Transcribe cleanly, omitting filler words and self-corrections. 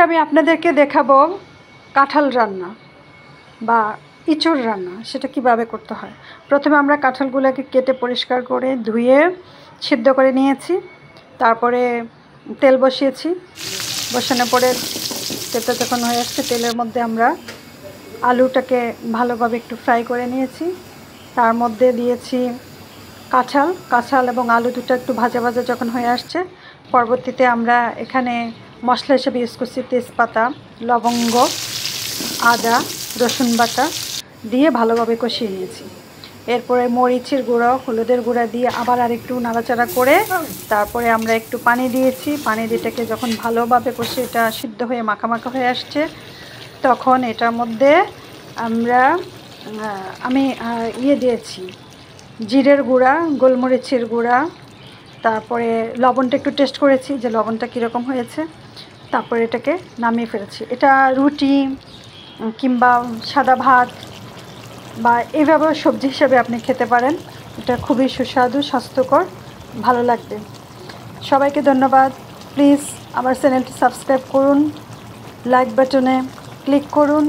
আমি আপনাদেরকে দেখাবো কাঁঠাল রান্না বা ইঁচড় রান্না। সেটা কিভাবে করতে হয়। প্রথমে আমরা কাঁঠালগুলোকে কেটে পরিষ্কার করে ধুয়ে সিদ্ধ করে নিয়েছি। তারপরে তেল বসিয়েছি। বসানোর পরে তেলটা যখন হয়ে আসছে, তেলের মধ্যে আমরা আলুটাকে ভালোভাবে একটু ফ্রাই করে নিয়েছি। তার মধ্যে দিয়েছি কাঁঠাল এবং আলু দুটো একটু ভাজা ভাজা যখন হয়ে আসছে, পরবর্তীতে আমরা এখানে মশলা হিসেবে ইউজ করছি তেজপাতা, লবঙ্গ, আদা, রসুন বাটা দিয়ে ভালোভাবে কষিয়ে নিয়েছি। এরপরে মরিচের গুঁড়ো, হলুদের গুঁড়া দিয়ে আবার আরেকটু নাড়াচাড়া করে তারপরে আমরা একটু পানি দিয়েছি। পানি দিয়েটাকে যখন ভালোভাবে কষে এটা সিদ্ধ হয়ে মাখামাখা হয়ে আসছে, তখন এটার মধ্যে আমি দিয়েছি জিরের গুঁড়া, গোলমরিচের গুঁড়া, তারপরে লবণটা একটু টেস্ট করেছি যে লবণটা কীরকম হয়েছে। তারপরে এটাকে নামিয়ে ফেলেছি। এটা রুটি কিংবা সাদা ভাত বা এইভাবে সবজি হিসাবে আপনি খেতে পারেন। এটা খুবই সুস্বাদু, স্বাস্থ্যকর, ভালো লাগবে। সবাইকে ধন্যবাদ। প্লিজ আমার চ্যানেলটি সাবস্ক্রাইব করুন, লাইক বাটনে ক্লিক করুন।